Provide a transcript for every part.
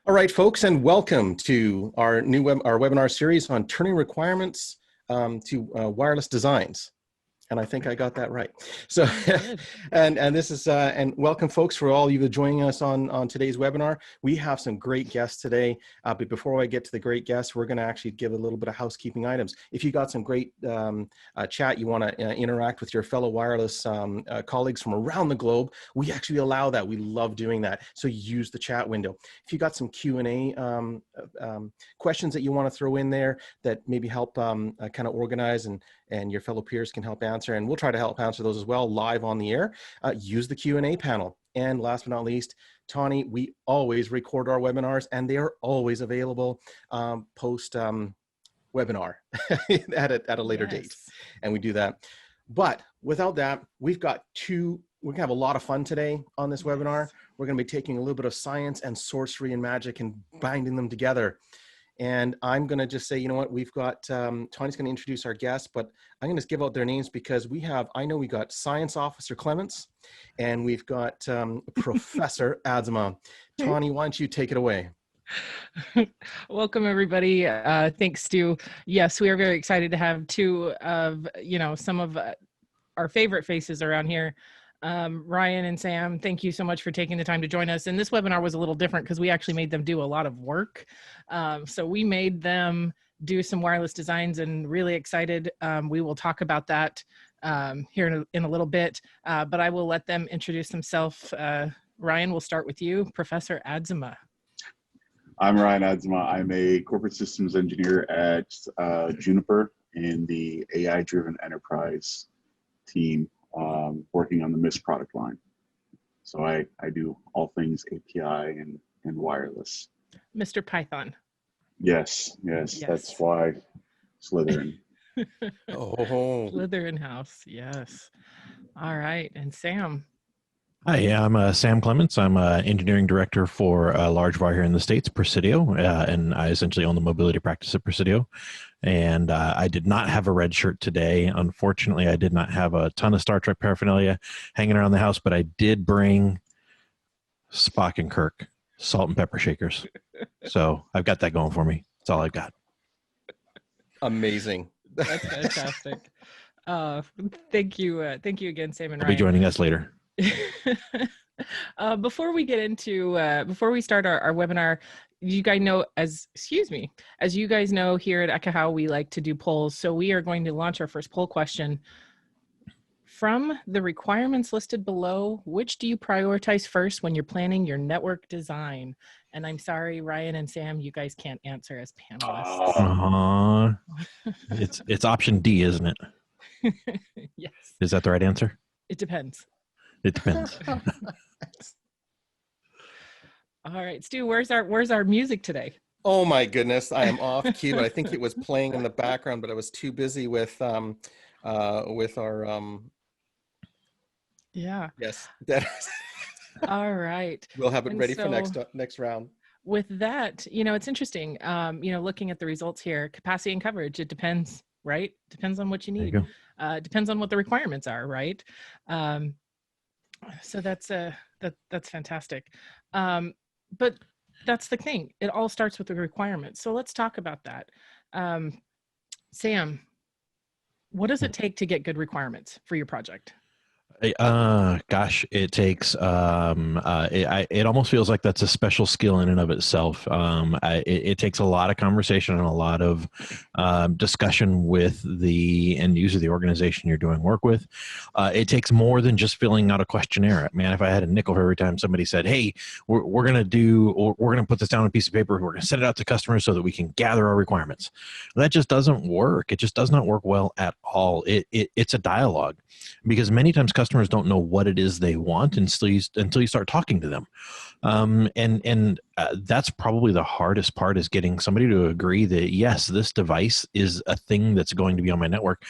All right, folks, and welcome to our our webinar series on turning requirements to wireless designs. And I think I got that right. So, and this is and welcome, folks, for all you joining us on today's webinar. We have some great guests today. But before I get to the great guests, we're going to actually give a little bit of housekeeping items. If you got some great chat, you want to interact with your fellow wireless colleagues from around the globe, we actually allow that. We love doing that. So use the chat window. If you got some Q&A questions that you want to throw in there that maybe help kind of organize and your fellow peers can help answer, and we'll try to help answer those as well live on the air. Use the Q&A panel. And last but not least, Tawny, we always record our webinars and they are always available post webinar at a later date. And we do that. But without that, we're going to have a lot of fun today on this webinar. We're going to be taking a little bit of science and sorcery and magic and binding them together. And I'm going to just say, you know what, we've got, Tawny's going to introduce our guests, but I'm going to give out their names because I know we got Science Officer Clements and we've got Professor Adzema. Tawny, why don't you take it away? Welcome, everybody. Thanks, Stu. Yes, we are very excited to have two of, some of our favorite faces around here. Ryan and Sam, thank you so much for taking the time to join us. And this webinar was a little different because we actually made them do a lot of work. So we made them do some wireless designs and really excited. We will talk about that here in a little bit, but I will let them introduce themselves. Ryan, we'll start with you, Professor Adzema. I'm Ryan Adzema. I'm a corporate systems engineer at Juniper in the AI-driven enterprise team. Working on the MIST product line. So I do all things API and wireless. Mr. Python. Yes, that's why Slytherin. Slytherin house, yes. All right, and Sam. Hi, I'm Sam Clements. I'm engineering director for a large VAR here in the States, Presidio, and I essentially own the mobility practice at Presidio. And I did not have a red shirt today. Unfortunately, I did not have a ton of Star Trek paraphernalia hanging around the house, but I did bring Spock and Kirk salt and pepper shakers. So I've got that going for me. That's all I've got. Amazing. That's fantastic. Thank you again, Sam and Ryan. I'll be joining us later. Before we start our webinar, you guys know, as you guys know, here at Ekahau, we like to do polls. So we are going to launch our first poll question. From the requirements listed below, which do you prioritize first when you're planning your network design? And I'm sorry, Ryan and Sam, you guys can't answer as panelists. It's option D, isn't it? Yes. Is that the right answer? It depends. It depends. All right, Stu, where's our music today? Oh my goodness, I am off cue. I think it was playing in the background, but I was too busy with our yeah. Yes. All right. We'll have it ready for next round. With that, it's interesting. Looking at the results here, capacity and coverage, it depends, right? Depends on what you need. Depends on what the requirements are, right? So that's fantastic. But that's the thing. It all starts with the requirements. So let's talk about that. Sam, what does it take to get good requirements for your project? Gosh, it takes it almost feels like that's a special skill in and of itself. It takes a lot of conversation and a lot of discussion with the end user, the organization you're doing work with. It takes more than just filling out a questionnaire. Man, if I had a nickel for every time somebody said, "Hey, we're gonna put this down on a piece of paper, we're gonna send it out to customers so that we can gather our requirements," that just doesn't work. It just does not work well at all. It's a dialogue, because many times customers don't know what it is they want until you start talking to them. That's probably the hardest part, is getting somebody to agree that, yes, this device is a thing that's going to be on my network,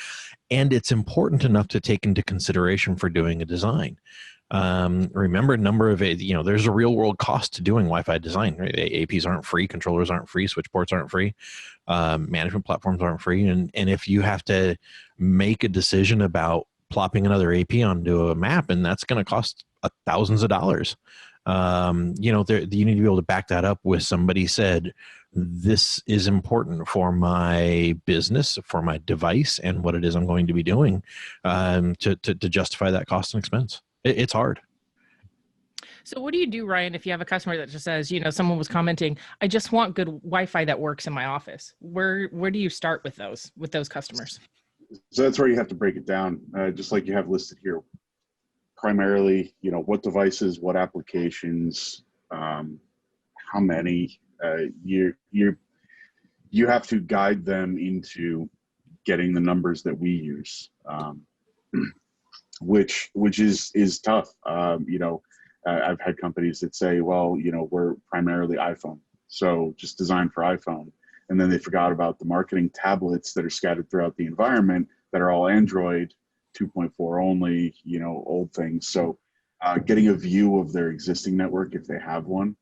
and it's important enough to take into consideration for doing a design. Remember, there's a real world cost to doing Wi-Fi design. Right? APs aren't free, controllers aren't free, switch ports aren't free, management platforms aren't free. And if you have to make a decision about plopping another AP onto a map, and that's going to cost thousands of dollars. You know, you need to be able to back that up with somebody said, this is important for my business, for my device, and what it is I'm going to be doing to justify that cost and expense. It's hard. So what do you do, Ryan, if you have a customer that just says, you know, someone was commenting, I just want good Wi-Fi that works in my office? Where do you start with those customers? So that's where you have to break it down, just like you have listed here. Primarily, you know, what devices, what applications, how many. You have to guide them into getting the numbers that we use, which is tough. You know, I've had companies that say, well, you know, we're primarily iPhone, so just designed for iPhone. And then they forgot about the marketing tablets that are scattered throughout the environment that are all Android 2.4 only, you know, old things. So getting a view of their existing network, if they have one,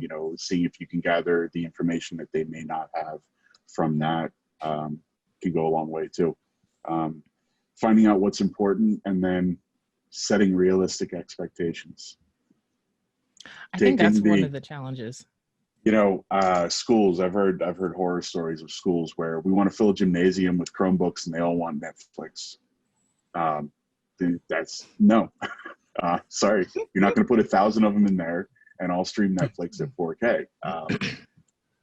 you know, seeing if you can gather the information that they may not have from that can go a long way too. Finding out what's important and then setting realistic expectations. I think that's one of the challenges. You know, schools, I've heard horror stories of schools where we want to fill a gymnasium with Chromebooks and they all want Netflix. That's no, sorry, you're not going to put 1,000 of them in there and all stream Netflix at 4K.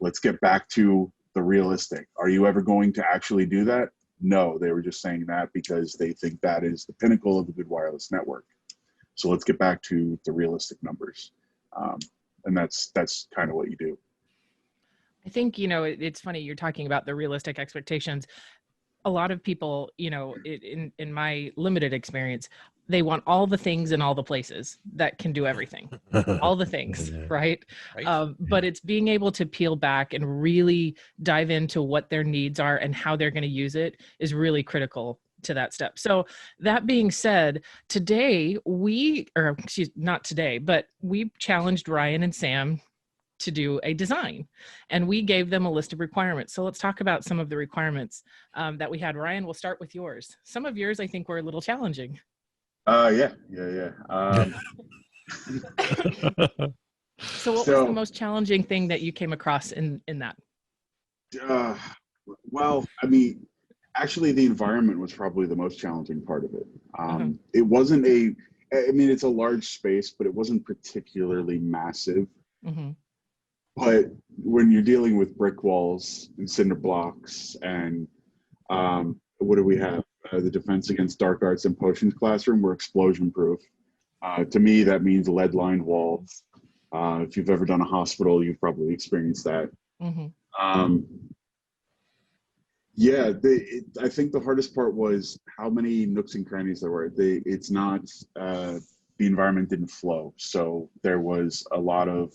Let's get back to the realistic. Are you ever going to actually do that? No, they were just saying that because they think that is the pinnacle of a good wireless network. So let's get back to the realistic numbers. And that's kind of what you do. I think, you know, it's funny you're talking about the realistic expectations. A lot of people, you know, in my limited experience, they want all the things in all the places that can do everything, all the things, right? But it's being able to peel back and really dive into what their needs are and how they're going to use it is really critical to that step. So that being said, today not today, but we challenged Ryan and Sam to do a design and we gave them a list of requirements. So let's talk about some of the requirements that we had. Ryan, we'll start with yours. Some of yours I think were a little challenging. Yeah. So what was the most challenging thing that you came across in that? Well, I mean, actually the environment was probably the most challenging part of it. It wasn't I mean, it's a large space, but it wasn't particularly massive. But when you're dealing with brick walls and cinder blocks and what do we have? The Defense Against Dark Arts and Potions classroom, we're explosion proof. To me, that means lead-lined walls. If you've ever done a hospital, you've probably experienced that. Yeah, I think the hardest part was how many nooks and crannies there were. It's not, the environment didn't flow. So there was a lot of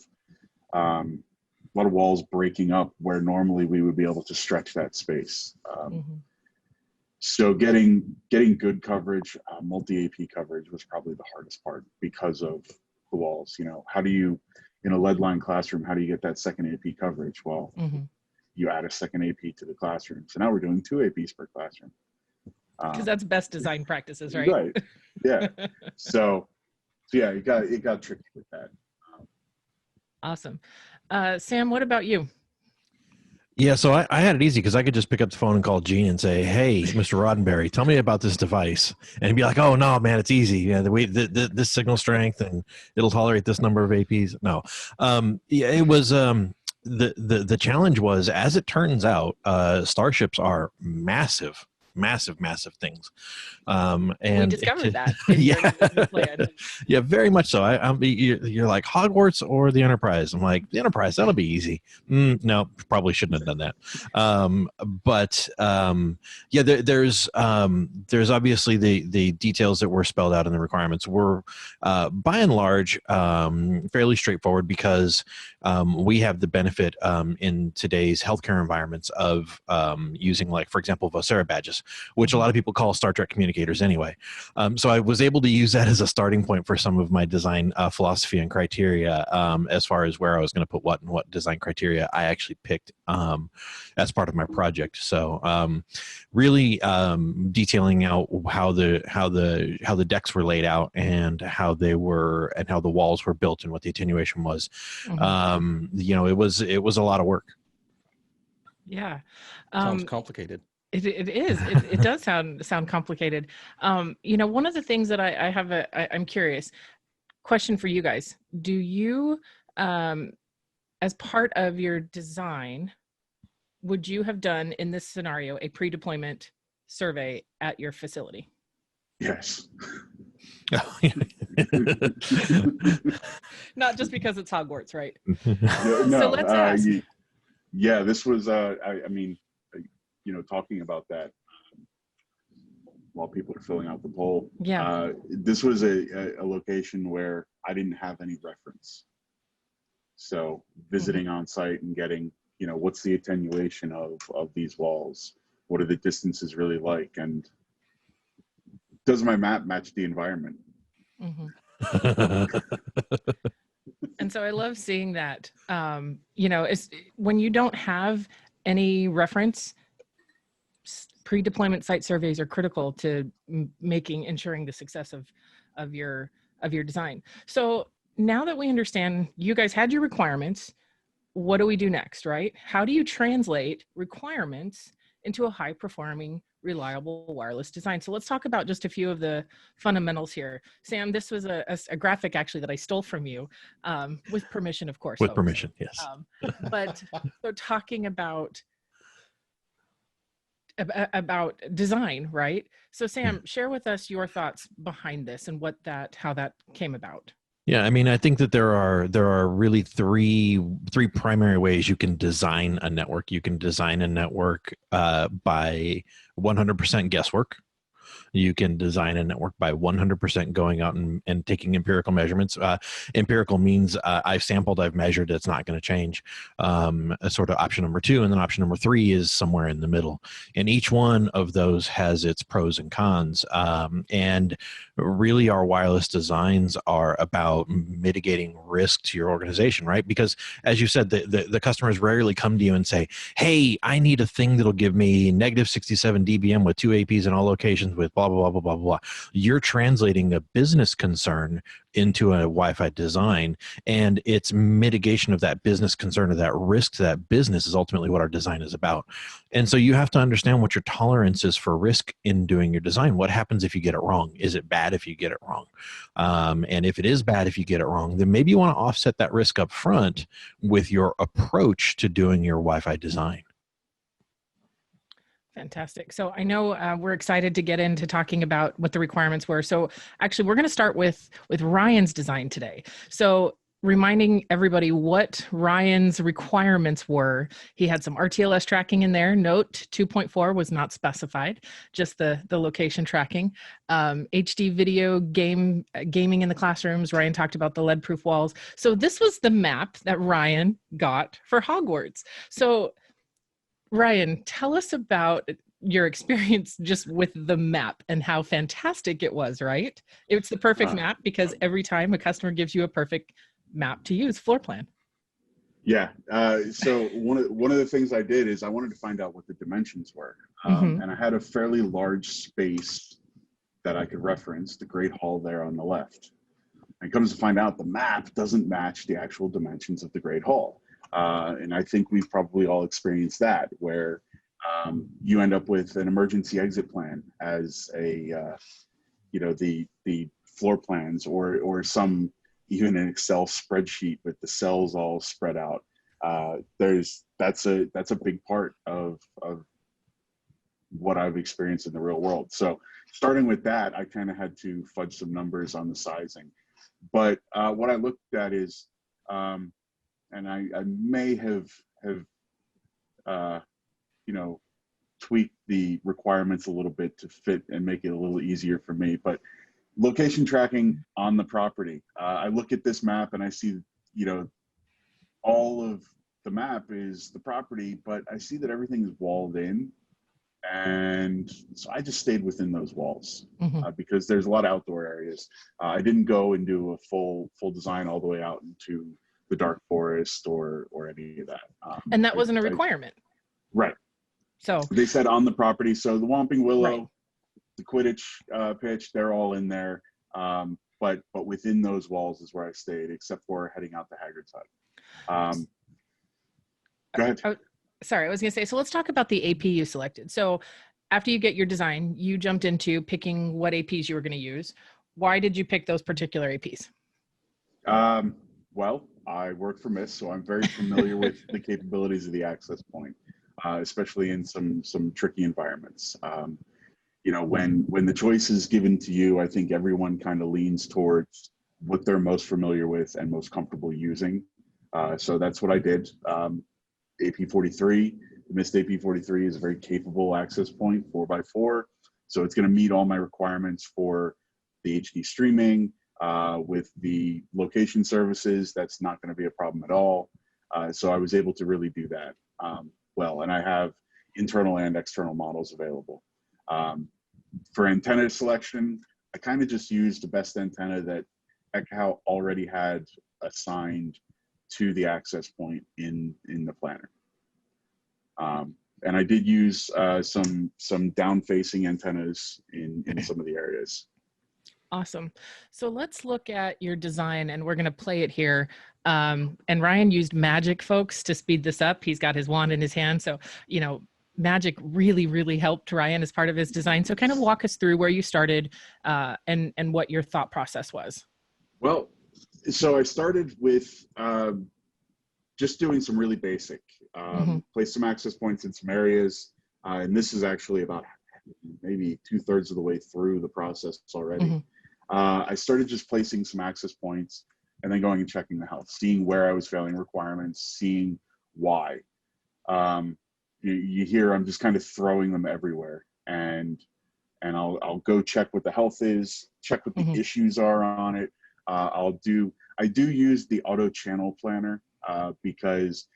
walls breaking up where normally we would be able to stretch that space. So getting good coverage, multi-AP coverage was probably the hardest part because of the walls. You know, how do you, in a lead-lined classroom, how do you get that second AP coverage? Well, you add a second AP to the classroom. So now we're doing 2 APs per classroom. Because that's best design practices, right? Right. Yeah. So yeah, it got tricky with that. Awesome. Sam, what about you? Yeah, so I had it easy because I could just pick up the phone and call Gene and say, "Hey, Mr. Roddenberry, tell me about this device," and he'd be like, "Oh no, man, it's easy. Yeah, this signal strength and it'll tolerate this number of APs." No, yeah, it was the challenge was, as it turns out, starships are massive things, and we discovered that. Yeah, very much so. You're like Hogwarts or the Enterprise. I'm like, the Enterprise, that'll be easy. No, probably shouldn't have done that. But yeah, there's obviously the details that were spelled out in the requirements were by and large fairly straightforward because we have the benefit in today's healthcare environments of using, like, for example, Vocera badges, which a lot of people call Star Trek communicators anyway. So I was able to use that as a starting point for some of my design philosophy and criteria, as far as where I was going to put what and what design criteria I actually picked as part of my project. So really detailing out how the decks were laid out and how they were and how the walls were built and what the attenuation was. You know, it was a lot of work. Yeah. Sounds complicated. It is. It does sound complicated. You know, one of the things that I have I'm curious. Question for you guys: do you, as part of your design, would you have done in this scenario a pre-deployment survey at your facility? Yes. Not just because it's Hogwarts, right? No, So let's ask. Yeah, this was. I mean, you know, talking about that while people are filling out the poll. Yeah. This was a location where I didn't have any reference. So visiting on site and getting, you know, what's the attenuation of these walls? What are the distances really like? And does my map match the environment? And so I love seeing that. You know, it's when you don't have any reference, pre-deployment site surveys are critical to ensuring the success of your design. So now that we understand you guys had your requirements, what do we do next, right? How do you translate requirements into a high-performing, reliable wireless design? So let's talk about just a few of the fundamentals here. Sam, this was a graphic actually that I stole from you, with permission, of course. With folks. permission, yes. But so talking about design, right? So Sam, share with us your thoughts behind this and how that came about. Yeah, I mean, I think that there are really three primary ways you can design a network. You can design a network by 100% guesswork. You can design a network by 100% going out and taking empirical measurements. Empirical means I've sampled, I've measured, it's not going to change. A sort of option number 2, and then option number 3 is somewhere in the middle. And each one of those has its pros and cons. And really, our wireless designs are about mitigating risk to your organization, right? Because as you said, the customers rarely come to you and say, hey, I need a thing that'll give me negative 67 dBm with 2 APs in all locations with blah, blah, blah, blah, blah, blah. You're translating a business concern into a Wi-Fi design, and its mitigation of that business concern, of that risk to that business, is ultimately what our design is about. And so you have to understand what your tolerance is for risk in doing your design. What happens if you get it wrong? Is it bad if you get it wrong? And if it is bad if you get it wrong, then maybe you want to offset that risk up front with your approach to doing your Wi-Fi design. Fantastic. So I know we're excited to get into talking about what the requirements were. So actually, we're going to start with Ryan's design today. So reminding everybody what Ryan's requirements were. He had some RTLS tracking in there. Note 2.4 was not specified, just the location tracking. HD video gaming in the classrooms. Ryan talked about the lead-proof walls. So this was the map that Ryan got for Hogwarts. So Ryan, tell us about your experience just with the map and how fantastic it was, right? It's the perfect map because every time a customer gives you a perfect map to use, floor plan. Yeah. So one of the things I did is I wanted to find out what the dimensions were. And I had a fairly large space that I could reference, the Great Hall there on the left. And it comes to find out the map doesn't match the actual dimensions of the Great Hall. And I think we've probably all experienced that, where you end up with an emergency exit plan as a, the floor plans or some even an Excel spreadsheet with the cells all spread out. That's a big part of what I've experienced in the real world. So starting with that, I kind of had to fudge some numbers on the sizing. But what I looked at is, and I may have tweaked the requirements a little bit to fit and make it a little easier for me. But location tracking on the property. I look at this map and I see, all of the map is the property, but I see that everything is walled in. And so I just stayed within those walls because there's a lot of outdoor areas. I didn't go and do a full design all the way out into the dark forest or any of that. And that wasn't a requirement. Right. So they said on the property. So the Whomping Willow, right. the Quidditch pitch, they're all in there. But within those walls is where I stayed, except for heading out to Hagrid's hut. Go ahead. Sorry, I was going to say, so let's talk about the AP you selected. So after you get your design, you jumped into picking what APs you were going to use. Why did you pick those particular APs? Well, I work for MIST, so I'm very familiar with the capabilities of the access point, especially in some tricky environments. You know, when the choice is given to you, I think everyone kind of leans towards what they're most familiar with and most comfortable using. So that's what I did. AP43, the MIST AP43 is a very capable access point, 4x4. So it's going to meet all my requirements for the HD streaming. With the location services, that's not going to be a problem at all. So I was able to really do that well, and I have internal and external models available. For antenna selection, I kind of just used the best antenna that Ekahau already had assigned to the access point in the planner. And I did use some down-facing antennas in some of the areas. Awesome. So let's look at your design, and we're going to play it here. And Ryan used magic, folks, to speed this up. He's got his wand in his hand. So, you know, magic really, really helped Ryan as part of his design. So kind of walk us through where you started and what your thought process was. Well, so I started with just doing some really basic, place some access points in some areas. And this is actually about maybe 2/3 of the way through the process already. I started just placing some access points and then going and checking the health, seeing where I was failing requirements, seeing why. You hear I'm just kind of throwing them everywhere, and I'll go check what the health is, check what the issues are on it. I do use the auto channel planner because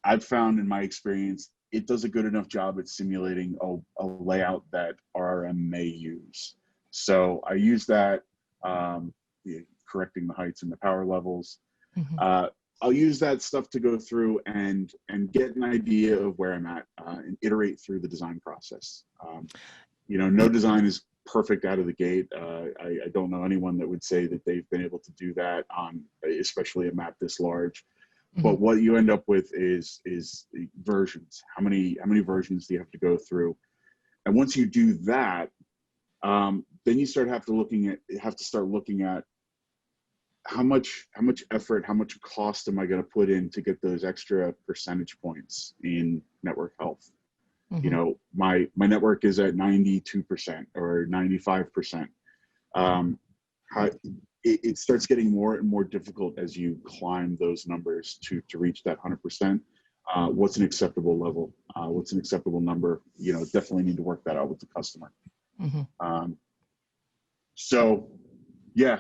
I've found in my experience it does a good enough job at simulating a layout that RRM may use. So I use that, correcting the heights and the power levels. I'll use that stuff to go through and get an idea of where I'm at and iterate through the design process. You know, no design is perfect out of the gate. I don't know anyone that would say that they've been able to do that on, especially a map this large. But what you end up with is versions. How many versions do you have to go through? And once you do that, then you have to start looking at how much effort, how much cost am I going to put in to get those extra percentage points in network health? You know, my network is at 92% or 95%. It starts getting more and more difficult as you climb those numbers to reach that 100%. What's an acceptable level? What's an acceptable number? You know, definitely need to work that out with the customer. So, yeah,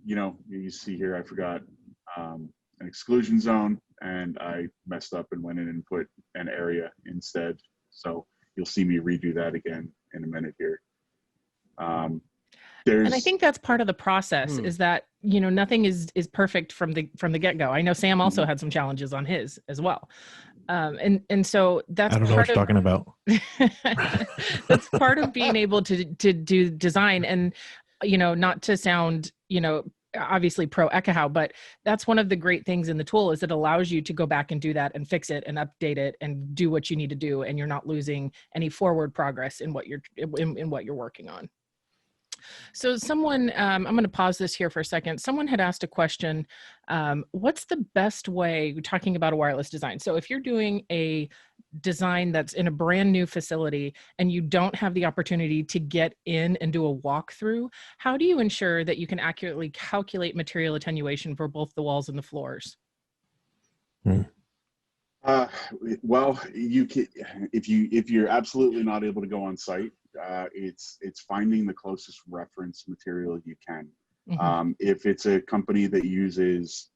you know, you see here, I forgot an exclusion zone, and I messed up and went in and put an area instead. So you'll see me redo that again in a minute here. And I think that's part of the process is that, you know, nothing is perfect from the get-go. I know Sam also had some challenges on his as well. And so that's I don't know what you're talking about. That's part of being able to do design, and, you know, not to sound, you know, obviously pro Ekahau, but that's one of the great things in the tool is it allows you to go back and do that and fix it and update it and do what you need to do, and you're not losing any forward progress in what you're working on. So someone, I'm going to pause this here for a second. Someone had asked a question. What's the best way, we're talking about a wireless design. So if you're doing a design that's in a brand new facility and you don't have the opportunity to get in and do a walkthrough, how do you ensure that you can accurately calculate material attenuation for both the walls and the floors? Well, you can, if you're absolutely not able to go on site, it's finding the closest reference material you can. If it's a company that uses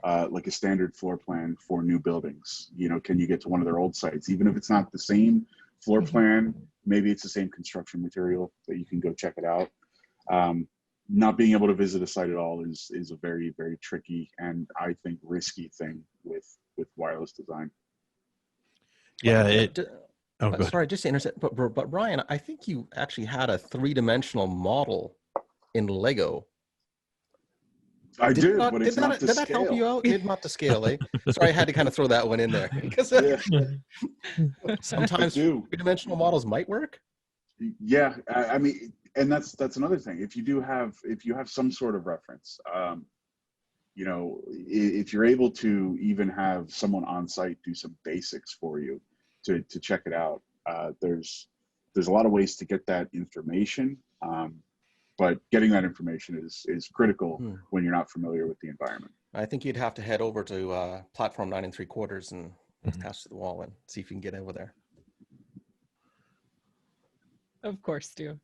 like a standard floor plan for new buildings. You know, can you get to one of their old sites, even if it's not the same floor plan? Maybe it's the same construction material that you can go check it out. Not being able to visit a site at all is a very, very tricky and I think risky thing with wireless design. Yeah. Sorry, just to intercept, but Ryan, I think you actually had a 3-dimensional model in Lego. I did, not, but it's not to did scale. that help you out? It's not to scale, eh? Sorry, I had to kind of throw that one in there because sometimes 3-dimensional models might work. Yeah, I mean, and that's another thing. If you have some sort of reference, you know, if you're able to even have someone on site do some basics for you to check it out, there's a lot of ways to get that information. But getting that information is critical when you're not familiar with the environment. I think you'd have to head over to platform 9 3/4 and pass to the wall and see if you can get over there. Of course, Stu.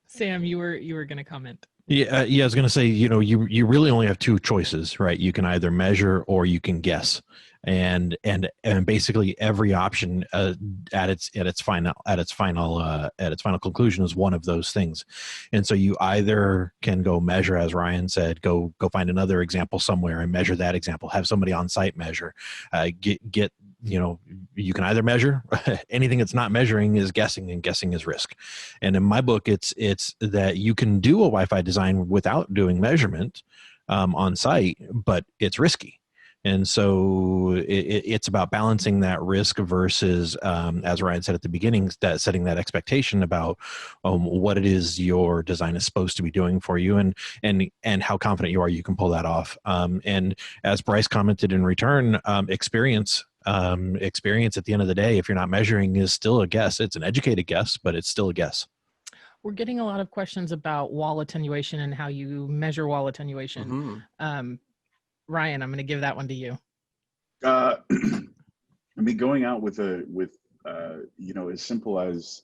Sam, you were going to comment. Yeah, I was going to say, you know, you really only have two choices, right? You can either measure or you can guess, and basically every option at its final conclusion is one of those things, and so you either can go measure, as Ryan said, go find another example somewhere and measure that example, have somebody on site measure, get you know, you can either measure. Anything that's not measuring is guessing, and guessing is risk. And in my book, it's that you can do a Wi-Fi design without doing measurement on site, but it's risky. And so it's about balancing that risk versus, as Ryan said at the beginning, that setting that expectation about what it is your design is supposed to be doing for you, and how confident you are you can pull that off. And as Bryce commented in return, experience at the end of the day, if you're not measuring, is still a guess. It's an educated guess, but it's still a guess. We're getting a lot of questions about wall attenuation and how you measure wall attenuation. Ryan, I'm going to give that one to you. I mean, going out with you know, as simple as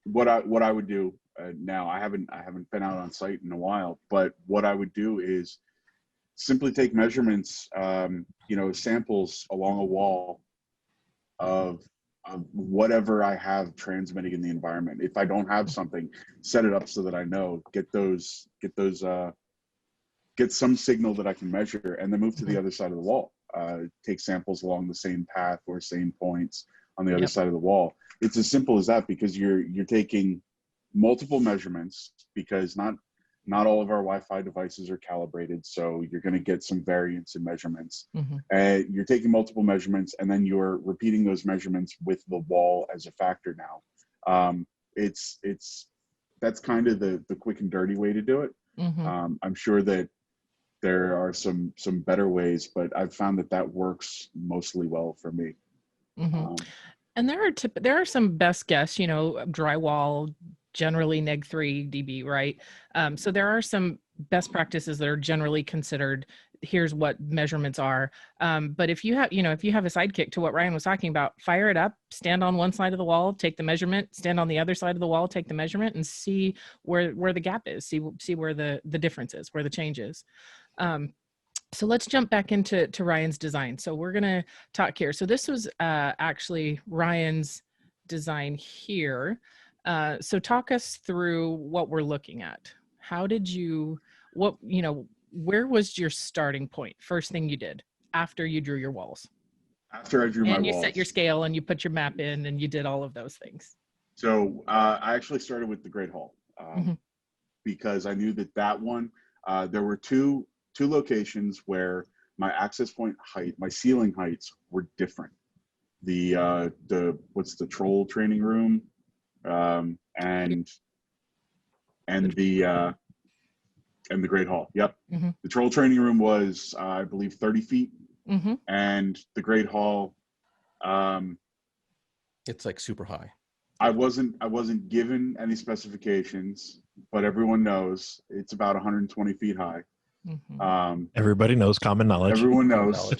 what I would do now. I haven't been out on site in a while, but what I would do is simply take measurements, you know, samples along a wall of whatever I have transmitting in the environment. If I don't have something, set it up so that I know, get some signal that I can measure, and then move to the other side of the wall. Take samples along the same path or same points on the other side of the wall. It's as simple as that, because you're taking multiple measurements, because not all of our Wi-Fi devices are calibrated, so you're going to get some variance in measurements. You're taking multiple measurements, and then you're repeating those measurements with the wall as a factor now. That's kind of the quick and dirty way to do it. I'm sure that there are some better ways, but I've found that works mostly well for me. And there are some best guess, you know, drywall, generally neg 3 dB, right? So there are some best practices that are generally considered. Here's what measurements are. But if you have a sidekick to what Ryan was talking about, fire it up, stand on one side of the wall, take the measurement, stand on the other side of the wall, take the measurement, and see where the gap is, see where the difference is, where the change is. So let's jump back into Ryan's design. So we're going to talk here. So this was actually Ryan's design here. So talk us through what we're looking at. How did where was your starting point? First thing you did after you drew your walls? After I drew my walls. And you set your scale and you put your map in and you did all of those things. So I actually started with the Great Hall because I knew that one, there were two locations where my access point height, my ceiling heights were different. What's the troll training room? And the Great Hall. Yep. The troll training room was, I believe, 30 feet. And the Great Hall, it's like super high. I wasn't given any specifications, but everyone knows it's about 120 feet high. Everybody knows, common knowledge. Everyone knows.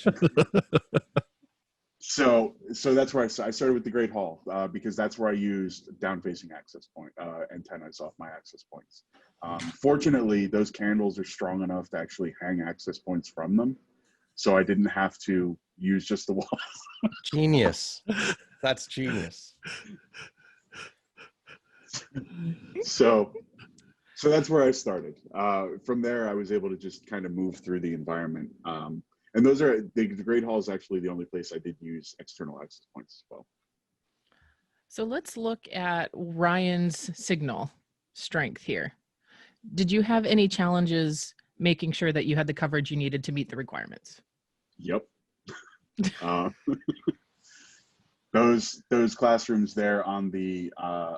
So that's where I started with the Great Hall, because that's where I used down-facing access point antennas off my access points. Fortunately, those candles are strong enough to actually hang access points from them. So I didn't have to use just the walls. Genius. That's genius. So that's where I started. From there, I was able to just kind of move through the environment. And those are, the Great Hall is actually the only place I did use external access points as well. So let's look at Ryan's signal strength here. Did you have any challenges making sure that you had the coverage you needed to meet the requirements? Yep. Those classrooms there on the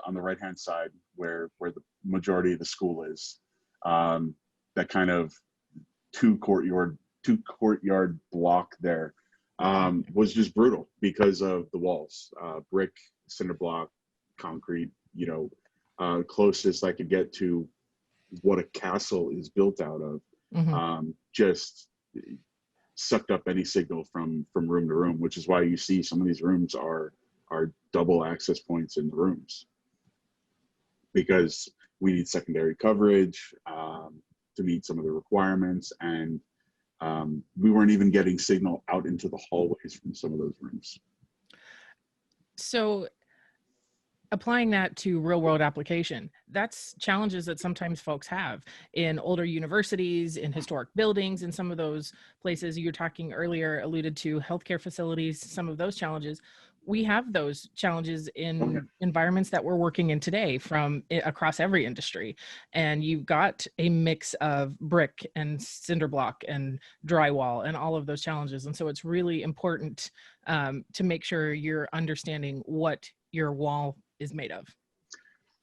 right hand side where the majority of the school is, that kind of two courtyard block there, was just brutal because of the walls, brick, cinder block, concrete, closest I could get to what a castle is built out of. Just sucked up any signal from room to room, which is why you see some of these rooms are double access points in the rooms, because we need secondary coverage to meet some of the requirements, and we weren't even getting signal out into the hallways from some of those rooms. So applying that to real world application, that's challenges that sometimes folks have in older universities, in historic buildings, in some of those places you were talking earlier, alluded to healthcare facilities, some of those challenges. We have those challenges in environments that we're working in today from across every industry. And you've got a mix of brick and cinder block and drywall and all of those challenges. And so it's really important to make sure you're understanding what your wall is made of.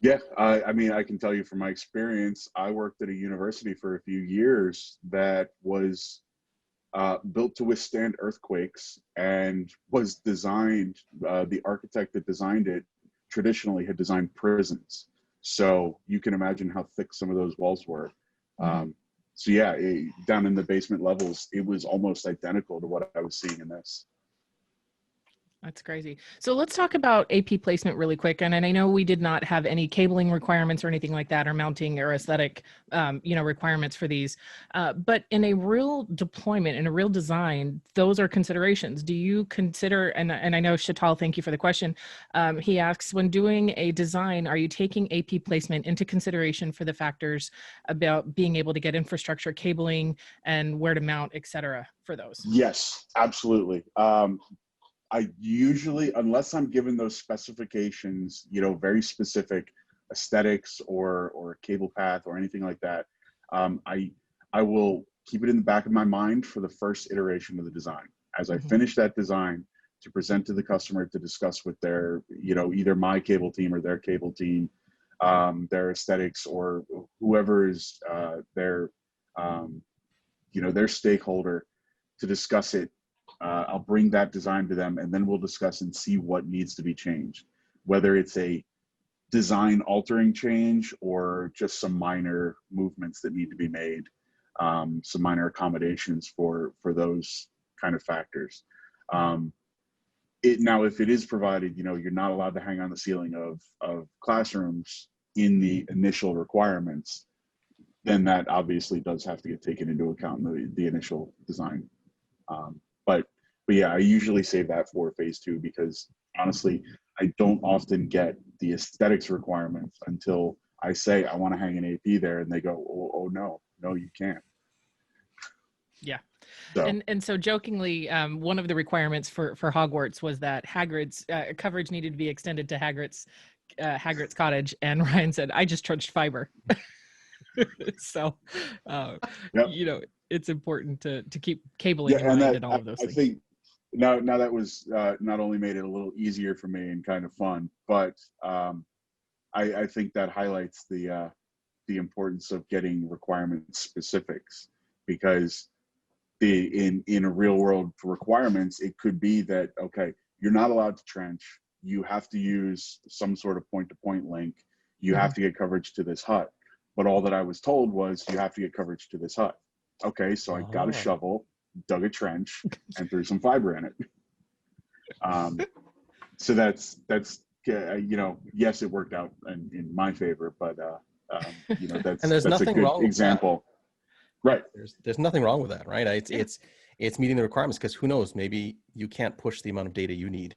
Yeah, I mean, I can tell you from my experience, I worked at a university for a few years that was built to withstand earthquakes and was designed, the architect that designed it traditionally had designed prisons. So you can imagine how thick some of those walls were. So yeah, down in the basement levels, it was almost identical to what I was seeing in this. That's crazy. So let's talk about AP placement really quick. And I know we did not have any cabling requirements or anything like that, or mounting or aesthetic, requirements for these. But in a real deployment, in a real design, those are considerations. Do you consider, and I know Shatal, thank you for the question. He asks, when doing a design, are you taking AP placement into consideration for the factors about being able to get infrastructure, cabling, and where to mount, et cetera, for those? Yes, absolutely. I usually, unless I'm given those specifications, very specific aesthetics or cable path or anything like that, I will keep it in the back of my mind for the first iteration of the design. As I finish that design to present to the customer to discuss with their, either my cable team or their cable team, their aesthetics or whoever is their stakeholder to discuss it. I'll bring that design to them, and then we'll discuss and see what needs to be changed, whether it's a design altering change or just some minor movements that need to be made, some minor accommodations for those kind of factors. Now, if it is provided, you're not allowed to hang on the ceiling of classrooms in the initial requirements, then that obviously does have to get taken into account in the initial design. But yeah, I usually save that for phase 2 because honestly, I don't often get the aesthetics requirements until I say I want to hang an AP there, and they go, oh no, you can't. Yeah. So. And so jokingly, one of the requirements for Hogwarts was that Hagrid's coverage needed to be extended to Hagrid's cottage, and Ryan said, "I just trudged fiber." So, Yep. It's important to keep cabling in mind and all of those things. I think now that was not only made it a little easier for me and kind of fun, but I think that highlights the importance of getting requirement specifics, because in a real world requirements, it could be that, okay, you're not allowed to trench. You have to use some sort of point-to-point link. You have to get coverage to this hut. But all that I was told was you have to get coverage to this hut. Okay, so I got a shovel, dug a trench, and threw some fiber in it. So that's yes, it worked out in my favor, but You know, that's And there's a nothing good wrong with example. Right. There's nothing wrong with that, right? It's meeting the requirements, because who knows, maybe you can't push the amount of data you need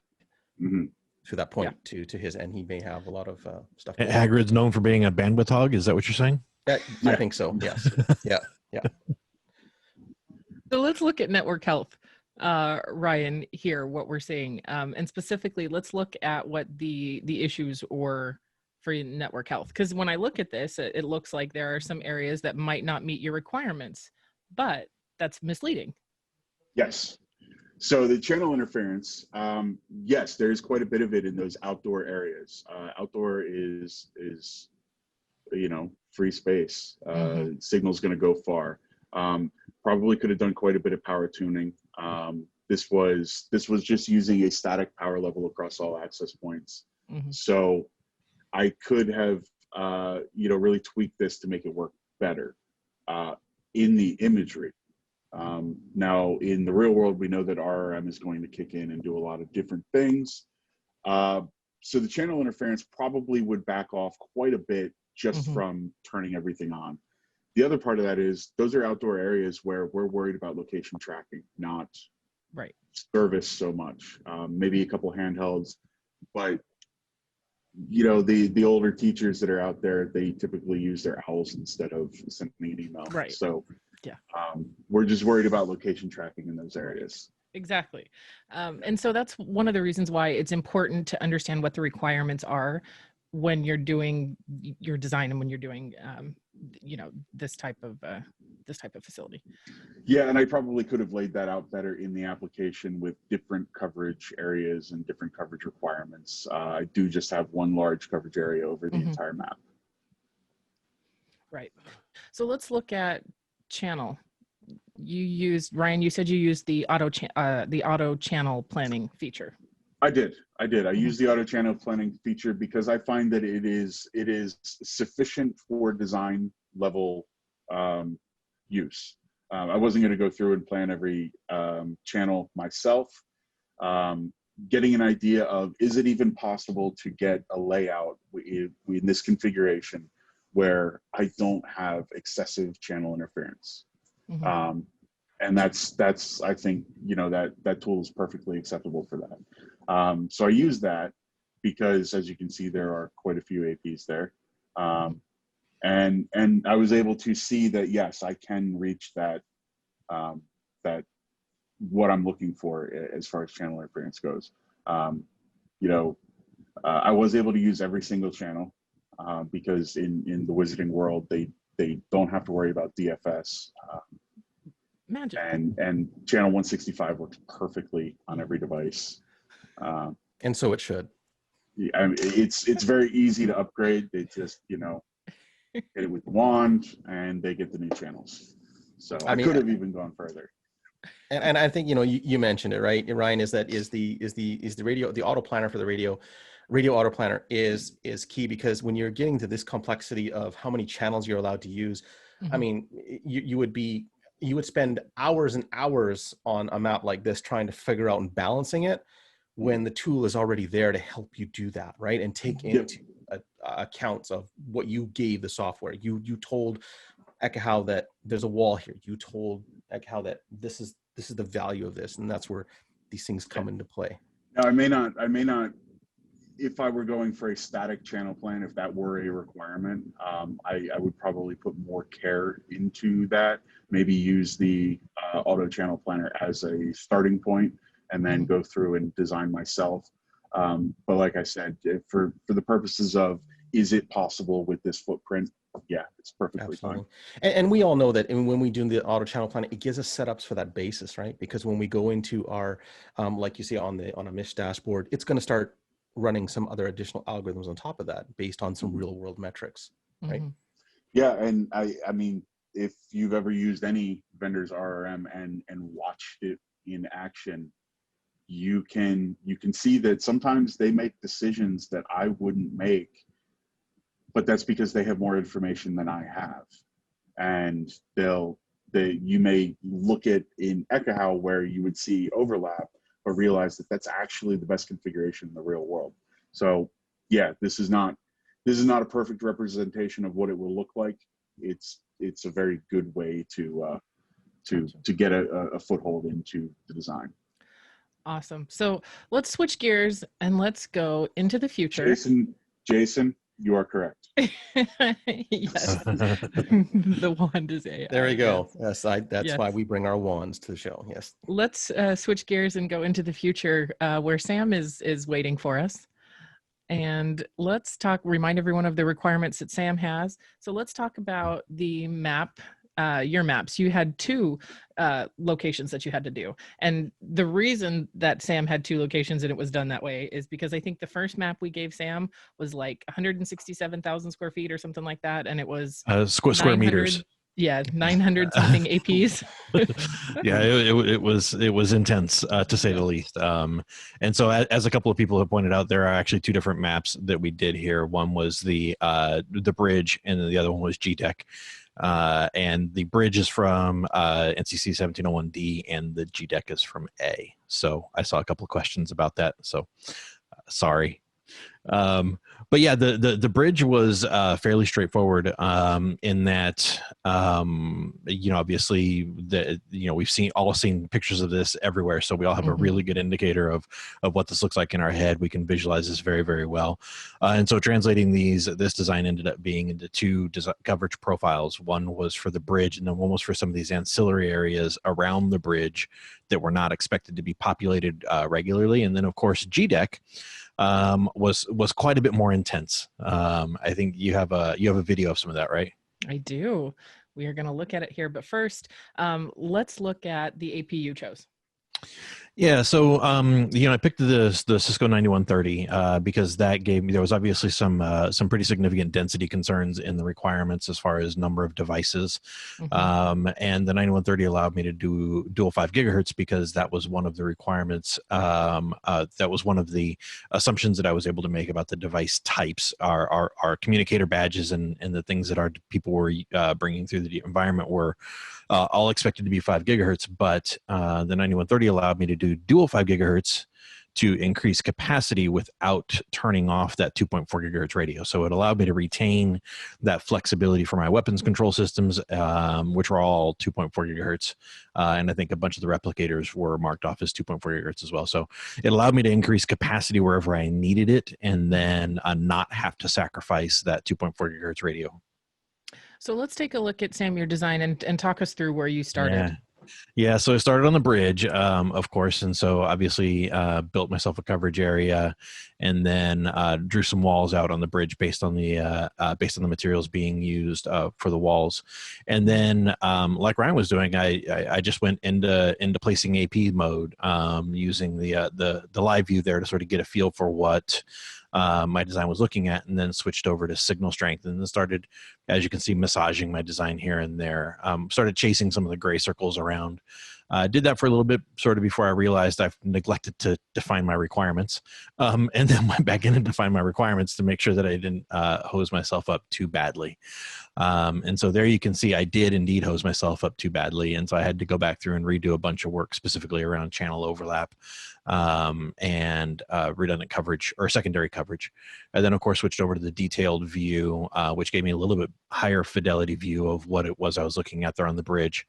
Mhm. to that point to his, and he may have a lot of stuff. Hagrid's known for being a bandwidth hog. Is that what you're saying? Yeah, Yeah. I think so. Yes. Yeah. So let's look at network health, Ryan, here, what we're seeing. And specifically, let's look at what the issues were for network health. Because when I look at this, it looks like there are some areas that might not meet your requirements, but that's misleading. Yes. So the channel interference, yes, there is quite a bit of it in those outdoor areas. Outdoor is you know, free space. Signal's going to go far. Probably could have done quite a bit of power tuning. This was just using a static power level across all access points. So I could have you know, really tweaked this to make it work better in the imagery. Now, in the real world, we know that RRM is going to kick in and do a lot of different things. So the channel interference probably would back off quite a bit just from turning everything on. The other part of that is those are outdoor areas where we're worried about location tracking, not service so much. Maybe a couple handhelds, but you know, the older teachers that are out there, they typically use their owls instead of sending an email. Right. So we're just worried about location tracking in those areas. Exactly. And so that's one of the reasons why it's important to understand what the requirements are when you're doing your design and when you're doing, you know, this type of facility. Yeah, and I probably could have laid that out better in the application with different coverage areas and different coverage requirements. I do just have one large coverage area over the entire map. Right. So let's look at channel. Ryan, you said you used the auto channel planning feature. I did. I used the auto channel planning feature because I find that it is sufficient for design level use. I wasn't going to go through and plan every channel myself. Getting an idea of, is it even possible to get a layout in this configuration where I don't have excessive channel interference? And that's I think, you know, that tool is perfectly acceptable for that. So I use that because, as you can see, there are quite a few APs there. And I was able to see that, yes, I can reach that what I'm looking for as far as channel interference goes. You know, I was able to use every single channel because in the wizarding world, they don't have to worry about DFS. Magic. And channel 165 works perfectly on every device. And so it should. Yeah, I mean, it's very easy to upgrade. They just, you know, hit it with the wand and they get the new channels. So I could have even gone further. And I think, you know, you mentioned it, right, Ryan, is the radio, the auto planner for the radio auto planner is key, because when you're getting to this complexity of how many channels you're allowed to use, I mean, you would spend hours and hours on a map like this trying to figure out and balancing it, when the tool is already there to help you do that, right? And take into accounts of what you gave the software. You told Ekahau that there's a wall here. You told Ekahau that this is the value of this, and that's where these things come into play. Now, I may not, if I were going for a static channel plan, if that were a requirement, I would probably put more care into that. Maybe use the auto channel planner as a starting point, and then go through and design myself. But like I said, for the purposes of, is it possible with this footprint? Yeah, it's perfectly fine. And we all know that when we do the auto channel planning, it gives us setups for that basis, right? Because when we go into our, like you see on a MISH dashboard, it's going to start running some other additional algorithms on top of that based on some real world metrics, right? Yeah, and I mean, if you've ever used any vendor's RRM and watched it in action, you can see that sometimes they make decisions that I wouldn't make, but that's because they have more information than I have. And you may look at in Ekahau where you would see overlap, but realize that that's actually the best configuration in the real world. So yeah, this is not this is not a perfect representation of what it will look like. It's a very good way to get a foothold into the design. Awesome. So let's switch gears and let's go into the future. Jason, you are correct. Yes. The wand is AI. There we go. Yes, that's Yes. why we bring our wands to the show. Yes. Let's switch gears and go into the future where Sam is waiting for us. And let's remind everyone of the requirements that Sam has. So let's talk about the map, your maps. You had 2 locations that you had to do. And the reason that Sam had 2 locations and it was done that way is because I think the first map we gave Sam was like 167,000 square feet or something like that. And it was square meters. Yeah, 900 something APs. Yeah, it was intense to say the least. And so, as a couple of people have pointed out, there are actually 2 different maps that we did here. One was the bridge, and then the other one was GDAC. And the bridge is from NCC 1701D, and the GDAC is from A. So I saw a couple of questions about that. So sorry. But yeah, the bridge was fairly straightforward in that obviously we've all seen pictures of this everywhere, so we all have a really good indicator of what this looks like in our head. We can visualize this very, very well, and so translating this design ended up being into 2 coverage profiles. One was for the bridge, and then one was for some of these ancillary areas around the bridge that were not expected to be populated regularly. And then of course GDAC was quite a bit more intense. I think you have a video of some of that, right? I do. We are going to look at it here, but first, let's look at the AP you chose. Yeah, so I picked the Cisco 9130 because there was obviously some pretty significant density concerns in the requirements as far as number of devices, and the 9130 allowed me to do dual 5 gigahertz because that was one of the requirements. That was one of the assumptions that I was able to make about the device types. Our communicator badges and the things that our people were bringing through the environment were all expected to be 5 gigahertz, but the 9130 allowed me to do dual 5 gigahertz to increase capacity without turning off that 2.4 gigahertz radio. So it allowed me to retain that flexibility for my weapons control systems, which were all 2.4 gigahertz. And I think a bunch of the replicators were marked off as 2.4 gigahertz as well. So it allowed me to increase capacity wherever I needed it, and then not have to sacrifice that 2.4 gigahertz radio. So let's take a look at, Sam, your design and talk us through where you started. Yeah, so I started on the bridge, of course, and so obviously built myself a coverage area, and then drew some walls out on the bridge based on the materials being used for the walls, and then like Ryan was doing, I just went into placing AP mode, using the live view there to sort of get a feel for what my design was looking at, and then switched over to signal strength, and then started, as you can see, massaging my design here and there. Started chasing some of the gray circles around. Did that for a little bit, sort of before I realized I've neglected to define my requirements, and then went back in and defined my requirements to make sure that I didn't hose myself up too badly. And so there you can see I did indeed hose myself up too badly, and so I had to go back through and redo a bunch of work specifically around channel overlap and redundant coverage or secondary coverage. And then, of course, switched over to the detailed view, which gave me a little bit higher fidelity view of what it was I was looking at there on the bridge.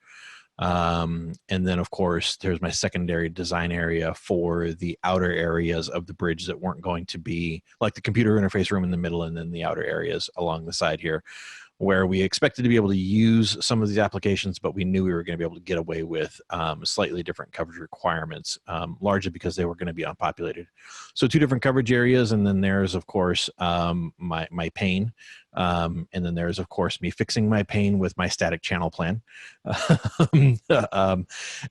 And then, of course, there's my secondary design area for the outer areas of the bridge that weren't going to be like the computer interface room in the middle, and then the outer areas along the side here, where we expected to be able to use some of these applications, but we knew we were going to be able to get away with slightly different coverage requirements, largely because they were going to be unpopulated. So 2 different coverage areas, and then there's, of course, my pane. And then there's, of course, me fixing my pane with my static channel plan.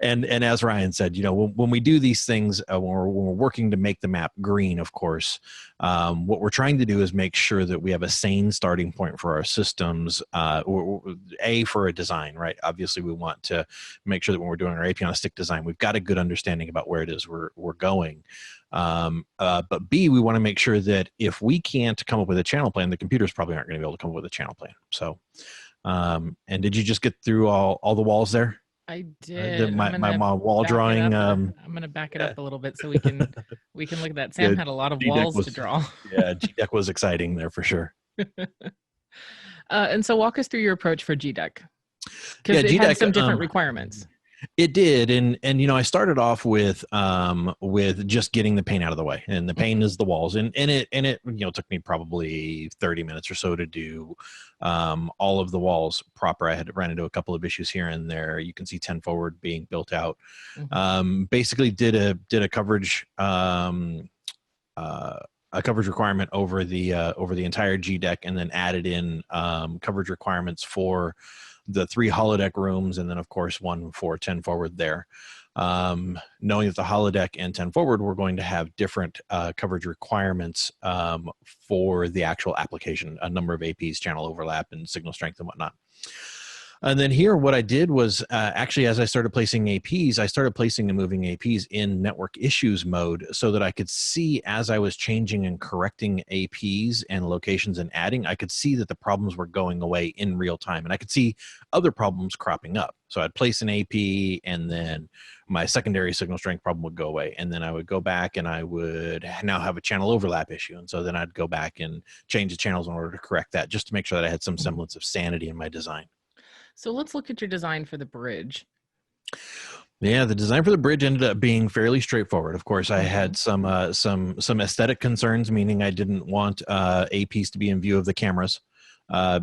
And as Ryan said, when we do these things, when we're working to make the map green, of course, what we're trying to do is make sure that we have a sane starting point for our systems, for a design, right? Obviously, we want to make sure that when we're doing our AP on a stick design, we've got a good understanding about where it is we're going. But B, we want to make sure that if we can't come up with a channel plan, the computers probably aren't going to be able to come up with a channel plan. So, and did you just get through all the walls there? I did. My wall drawing. I'm going to back it up a little bit so we can look at that. Sam had a lot of walls to draw. Yeah, GDAC was exciting there for sure. And so walk us through your approach for GDAC. Because Yeah, it had GDAC, some different requirements. It did, and I started off with just getting the paint out of the way, and the paint is the walls, and it took me probably 30 minutes or so to do all of the walls proper. I had ran into a couple of issues here and there. You can see 10 forward being built out. Basically, did a coverage requirement over the entire GDAC, and then added in coverage requirements for the 3 holodeck rooms, and then of course one for 10 forward there. Knowing that the holodeck and 10 forward were going to have different coverage requirements for the actual application, a number of APs, channel overlap, and signal strength and whatnot. And then here, what I did was actually, as I started placing APs, I started placing and moving APs in network issues mode so that I could see, as I was changing and correcting APs and locations and adding, I could see that the problems were going away in real time. And I could see other problems cropping up. So I'd place an AP, and then my secondary signal strength problem would go away. And then I would go back and I would now have a channel overlap issue. And so then I'd go back and change the channels in order to correct that, just to make sure that I had some semblance of sanity in my design. So let's look at your design for the bridge. Yeah, the design for the bridge ended up being fairly straightforward. Of course, I had some aesthetic concerns, meaning I didn't want APs to be in view of the cameras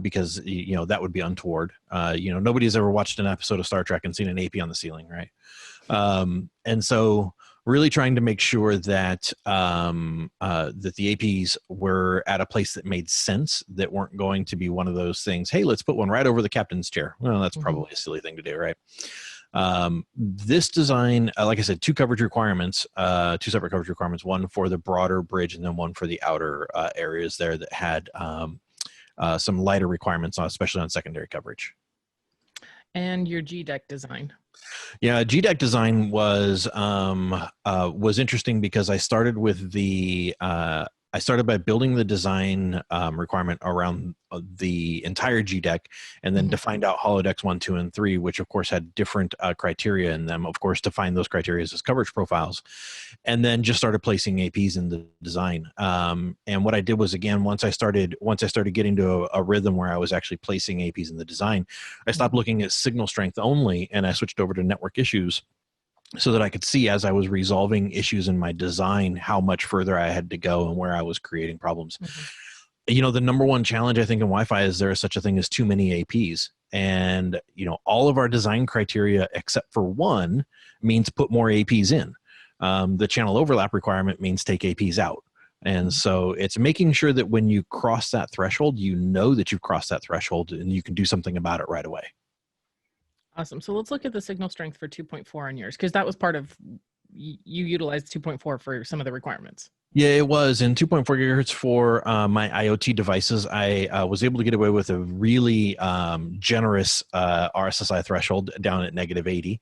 because that would be untoward. Nobody's ever watched an episode of Star Trek and seen an AP on the ceiling, right? And so really trying to make sure that that the APs were at a place that made sense, that weren't going to be one of those things, hey, let's put one right over the captain's chair. Well, that's probably a silly thing to do, right? This design, like I said, two separate coverage requirements, one for the broader bridge and then one for the outer areas there that had some lighter requirements, especially on secondary coverage. And your GDAC design. Yeah, GDAC design was interesting because I started with I started by building the design requirement around the entire GDAC, and then defined out holodecks 1, 2, and 3, which of course had different criteria in them, of course, define those criteria as coverage profiles, and then just started placing APs in the design. And what I did was, again, once I started getting to a rhythm where I was actually placing APs in the design, I stopped looking at signal strength only, and I switched over to network issues, so that I could see, as I was resolving issues in my design, how much further I had to go and where I was creating problems. The number one challenge, I think, in Wi-Fi is there is such a thing as too many APs. And, all of our design criteria, except for one, means put more APs in. The channel overlap requirement means take APs out. And so it's making sure that when you cross that threshold, you know that you've crossed that threshold and you can do something about it right away. Awesome. So let's look at the signal strength for 2.4 on yours, because that was part of, you utilized 2.4 for some of the requirements. Yeah, it was. In 2.4 gigahertz for my IoT devices, I was able to get away with a really generous RSSI threshold down at -80,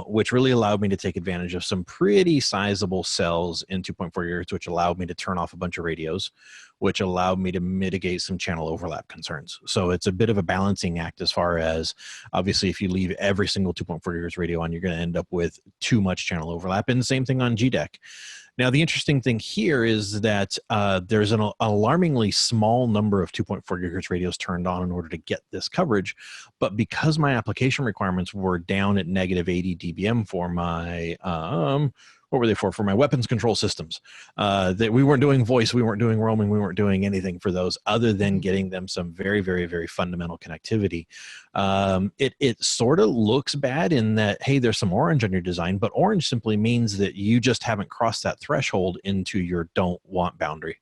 which really allowed me to take advantage of some pretty sizable cells in 2.4 gigahertz, which allowed me to turn off a bunch of radios, which allowed me to mitigate some channel overlap concerns. So it's a bit of a balancing act, as far as, obviously, if you leave every single 2.4 gigahertz radio on, you're going to end up with too much channel overlap. And the same thing on GDAC. Now, the interesting thing here is that there's an alarmingly small number of 2.4 gigahertz radios turned on in order to get this coverage. But because my application requirements were down at -80 dBm for my, what were they for? For my weapons control systems, that we weren't doing voice, we weren't doing roaming, we weren't doing anything for those other than getting them some very, very, very fundamental connectivity. It sort of looks bad in that, hey, there's some orange on your design, but orange simply means that you just haven't crossed that threshold into your don't want boundary.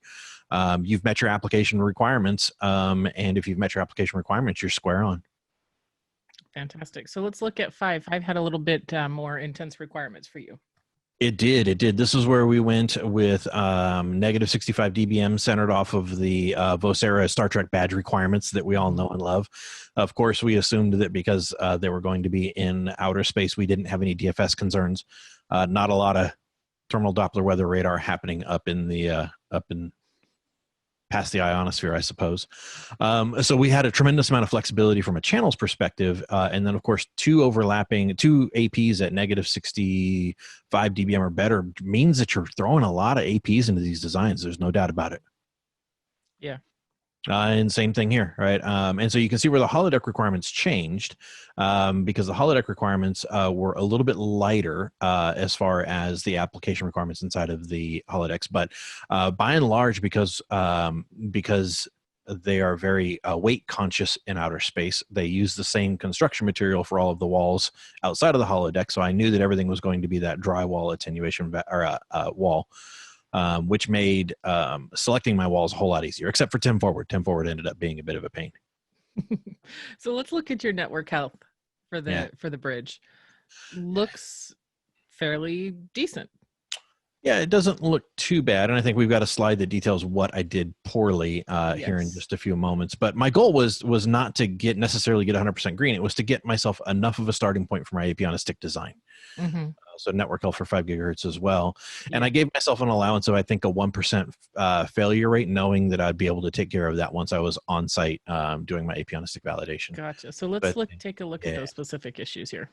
You've met your application requirements, and if you've met your application requirements, you're square on. Fantastic. So let's look at 5. 5 had a little bit more intense requirements for you. It did. This is where we went with -65 dBm, centered off of the Vocera Star Trek badge requirements that we all know and love. Of course, we assumed that because they were going to be in outer space, we didn't have any DFS concerns. Not a lot of terminal Doppler weather radar happening up in past the ionosphere, I suppose. So we had a tremendous amount of flexibility from a channels perspective. And then, of course, two APs at -65 dBm or better means that you're throwing a lot of APs into these designs. There's no doubt about it. Yeah. And same thing here, right? And so you can see where the holodeck requirements changed, because the holodeck requirements were a little bit lighter as far as the application requirements inside of the holodecks. But by and large, because they are very weight conscious in outer space, they use the same construction material for all of the walls outside of the holodeck. So I knew that everything was going to be that drywall attenuation wall. Which made selecting my walls a whole lot easier, except for Tim Forward. Tim Forward ended up being a bit of a pain. So let's look at your network health for the bridge. Looks fairly decent. Yeah, it doesn't look too bad, and I think we've got a slide that details what I did poorly here in just a few moments. But my goal was not to necessarily get 100% green. It was to get myself enough of a starting point for my AP on a stick design. Mm-hmm. So network health for 5 gigahertz as well. And I gave myself an allowance of, I think, a 1% failure rate, knowing that I'd be able to take care of that once I was on site doing my AP on a stick validation. Gotcha. So let's take a look at those specific issues here.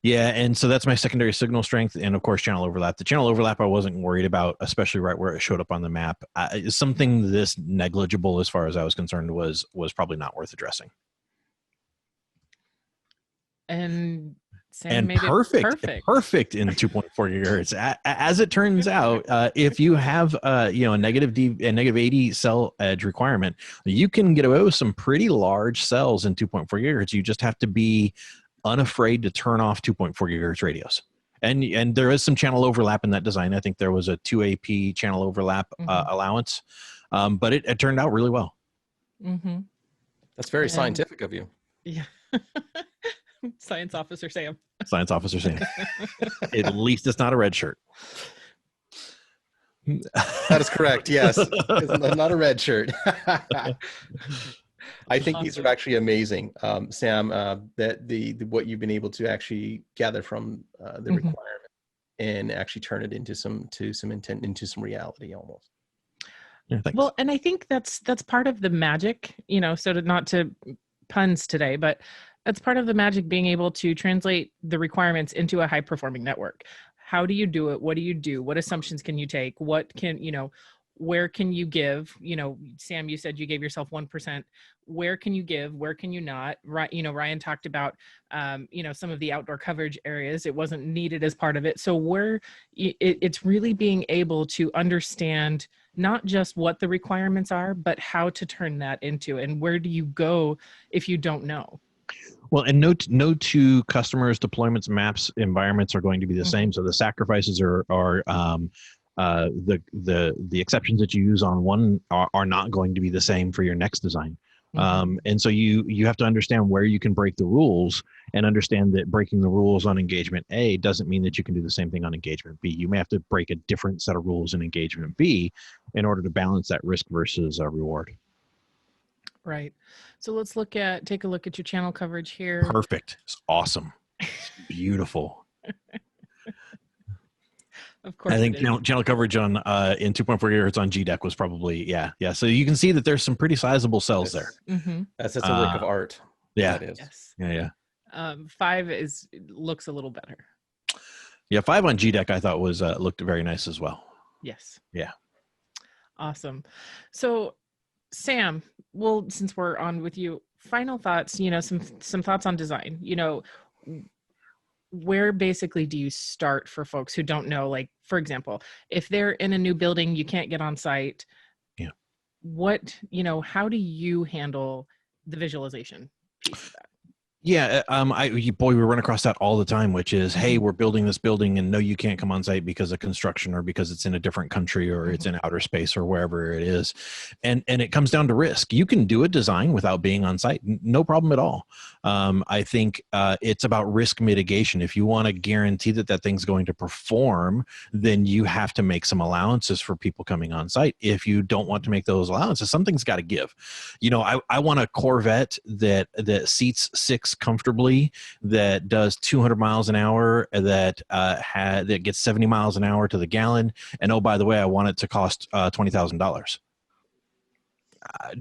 Yeah, and so that's my secondary signal strength, and of course channel overlap. The channel overlap I wasn't worried about, especially right where it showed up on the map. Something this negligible, as far as I was concerned, was probably not worth addressing. And Sam made perfect in 2.4 gigahertz. As it turns out, if you have a negative 80 cell edge requirement, you can get away with some pretty large cells in 2.4 gigahertz. You just have to be unafraid to turn off 2.4 gigahertz radios. And there is some channel overlap in that design. I think there was a 2 AP channel overlap allowance, but it turned out really well. Mm-hmm. That's very scientific of you. Yeah. Science Officer Sam. Science Officer Sam. At least it's not a red shirt. That is correct. Yes. It's not a red shirt. I think these are actually amazing, Sam, that the what you've been able to actually gather from the requirement and actually turn it into some intent, into some reality almost. Yeah, thanks. Well, and I think that's part of the magic, so not to puns today, but that's part of the magic, being able to translate the requirements into a high performing network. How do you do it? What do you do? What assumptions can you take? What can, where can you give? Sam, you said you gave yourself 1%. Where can you give? Where can you not? Right. Ryan talked about, some of the outdoor coverage areas. It wasn't needed as part of it. So it's really being able to understand not just what the requirements are, but how to turn that into, and where do you go if you don't know? Well, and no two customers, deployments, maps, environments are going to be the same. So the sacrifices are the exceptions that you use on one are not going to be the same for your next design. And so you have to understand where you can break the rules, and understand that breaking the rules on engagement A doesn't mean that you can do the same thing on engagement B. You may have to break a different set of rules in engagement B in order to balance that risk versus reward. Right. So let's take a look at your channel coverage here. Perfect. It's awesome. It's beautiful. Of course. I think channel coverage on in 2.4 gigahertz on GDAC was probably, yeah. So you can see that there's some pretty sizable cells there. That's a work of art. Yeah. That is. Yes. Yeah. 5 looks a little better. Yeah. 5 on GDAC I thought was looked very nice as well. Yes. Yeah. Awesome. So Sam, well, since we're on with you, final thoughts, some thoughts on design, where basically do you start for folks who don't know? Like, for example, if they're in a new building, you can't get on site. Yeah. How do you handle the visualization piece of that? Yeah, we run across that all the time, which is, hey, we're building this building and no, you can't come on site because of construction, or because it's in a different country, or it's in outer space, or wherever it is. And it comes down to risk. You can do a design without being on site, no problem at all. I think it's about risk mitigation. If you want to guarantee that thing's going to perform, then you have to make some allowances for people coming on site. If you don't want to make those allowances, something's got to give. I want a Corvette that seats 6 comfortably, that does 200 miles an hour, that gets 70 miles an hour to the gallon, and oh, by the way, I want it to cost $20,000.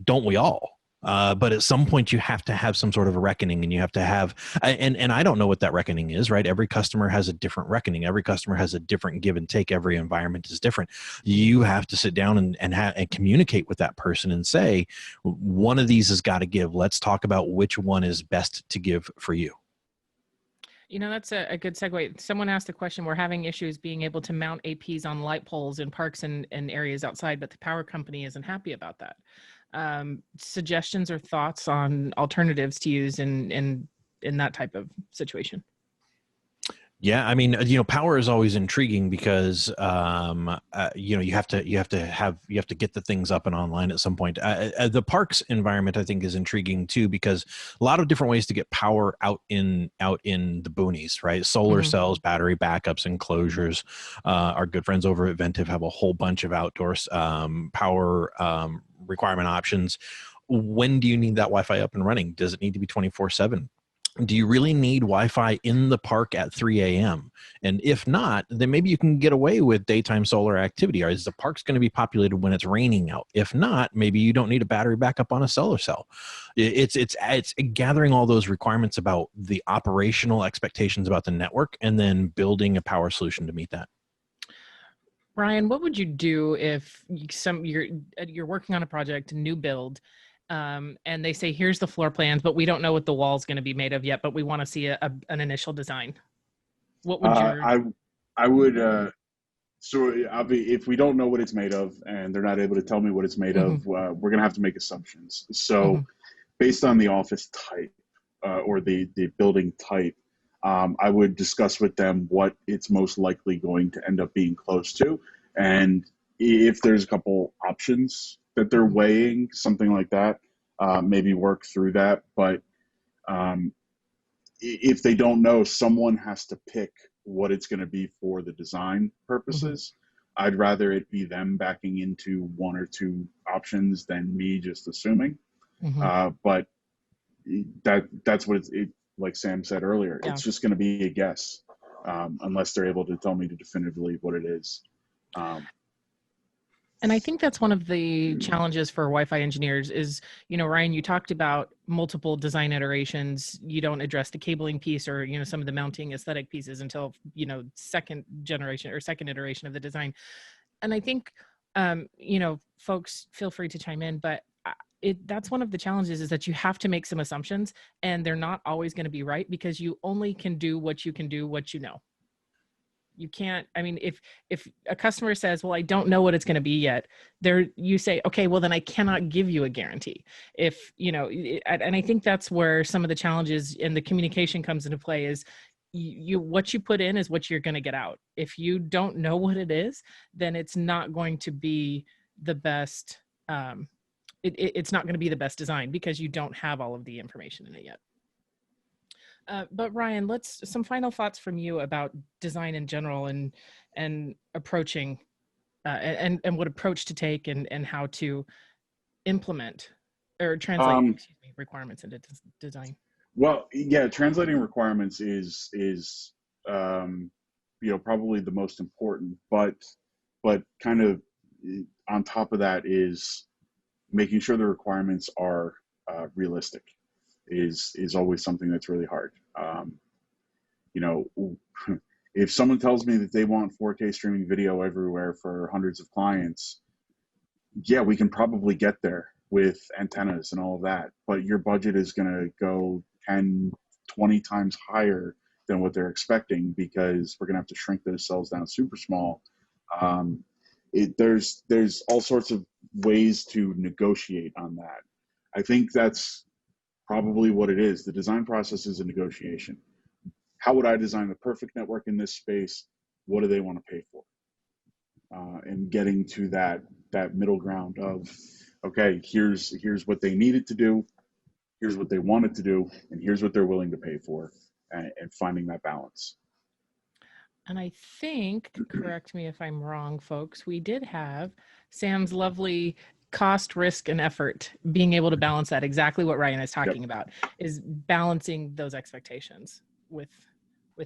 Don't we all? But at some point you have to have some sort of a reckoning, and you have to have, and I don't know what that reckoning is, right? Every customer has a different reckoning. Every customer has a different give and take. Every environment is different. You have to sit down and communicate with that person and say, one of these has got to give. Let's talk about which one is best to give for you. You know, that's a good segue. Someone asked the question, we're having issues being able to mount APs on light poles in parks and areas outside, but the power company isn't happy about that. Suggestions or thoughts on alternatives to use in that type of situation? Yeah, I mean, power is always intriguing because you have to get the things up and online at some point. The parks environment, I think, is intriguing too, because a lot of different ways to get power out in the boonies, right? Solar cells, battery backups, enclosures. Our good friends over at Ventive have a whole bunch of outdoor power requirement options. When do you need that Wi-Fi up and running? Does it need to be 24/7? Do you really need Wi-Fi in the park at 3 a.m.? And if not, then maybe you can get away with daytime solar activity. Or is the park's going to be populated when it's raining out? If not, maybe you don't need a battery backup on a solar cell. It's gathering all those requirements about the operational expectations about the network, and then building a power solution to meet that. Ryan, what would you do if you're working on a project, new build, and they say, here's the floor plans, but we don't know what the wall's going to be made of yet, but we want to see an initial design? What would I would, if we don't know what it's made of and they're not able to tell me what it's made of, we're going to have to make assumptions. So based on the office type or the building type, I would discuss with them what it's most likely going to end up being close to. And if there's a couple options that they're weighing, something like that, maybe work through that. But if they don't know, someone has to pick what it's going to be for the design purposes. I'd rather it be them backing into one or two options than me just assuming. But that's what it, like Sam said earlier, it's just going to be a guess unless they're able to tell me definitively what it is. And I think that's one of the challenges for Wi-Fi engineers is, Ryan, you talked about multiple design iterations. You don't address the cabling piece or, some of the mounting aesthetic pieces until, second generation or second iteration of the design. And I think, folks feel free to chime in, but that's one of the challenges is that you have to make some assumptions, and they're not always going to be right because you only can do what you can do, what you know. You can't, if a customer says, well, I don't know what it's going to be yet, you say, okay, well then I cannot give you a guarantee. And I think that's where some of the challenges and the communication comes into play is what you put in is what you're going to get out. If you don't know what it is, then it's not going to be the best, it's not going to be the best design because you don't have all of the information in it yet. But Ryan, some final thoughts from you about design in general and approaching and what approach to take and how to implement or translate requirements into design. Well, yeah, translating requirements is probably the most important, but kind of on top of that is making sure the requirements are realistic. Is always something that's really hard. If someone tells me that they want 4K streaming video everywhere for hundreds of clients, yeah, we can probably get there with antennas and all of that, but your budget is going to go 10, 20 times higher than what they're expecting because we're going to have to shrink those cells down super small. There's all sorts of ways to negotiate on that. I think that's probably what it is. The design process is a negotiation. How would I design the perfect network in this space? What do they want to pay for? And getting to that middle ground of, okay, here's what they needed to do, here's what they wanted to do, and here's what they're willing to pay for, and finding that balance. And I think, correct me if I'm wrong, folks, we did have Sam's lovely cost, risk, and effort, being able to balance that. Exactly what Ryan is talking about is balancing those expectations with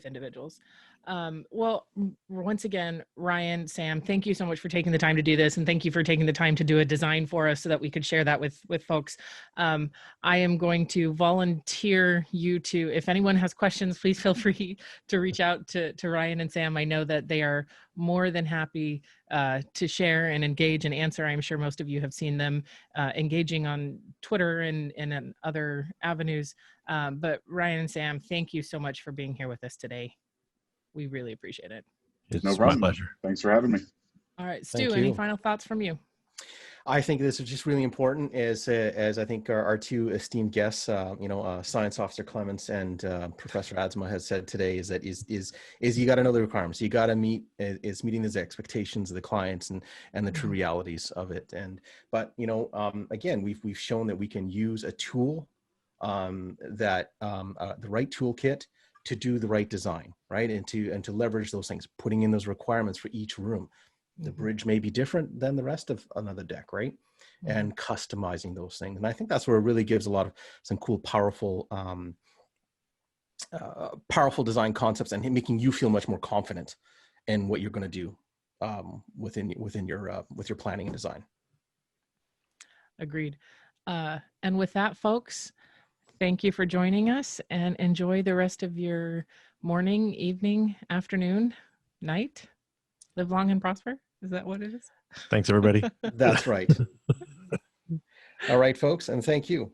individuals. Well, once again, Ryan, Sam, thank you so much for taking the time to do this. And thank you for taking the time to do a design for us so that we could share that with folks. I am going to volunteer you to, if anyone has questions, please feel free to reach out to Ryan and Sam. I know that they are more than happy to share and engage and answer. I'm sure most of you have seen them engaging on Twitter and in other avenues. But Ryan and Sam, thank you so much for being here with us today. We really appreciate it. It's No problem. my pleasure. Thanks for having me. All right, Thank Stu, any you. final thoughts from you? I think this is just really important as I think our two esteemed guests, Science Officer Clements and Professor Adsma has said today is that you got to know the requirements. You got to meet meeting these expectations of the clients and the true realities of it. But again, we've shown that we can use a tool the right toolkit to do the right design, right? And to leverage those things, putting in those requirements for each room. The bridge may be different than the rest of another deck, right? And customizing those things. And I think that's where it really gives a lot of some cool, powerful design concepts and making you feel much more confident in what you're going to do within your planning and design. Agreed. And with that, folks, thank you for joining us and enjoy the rest of your morning, evening, afternoon, night. Live long and prosper. Is that what it is? Thanks, everybody. That's right. All right, folks, and thank you.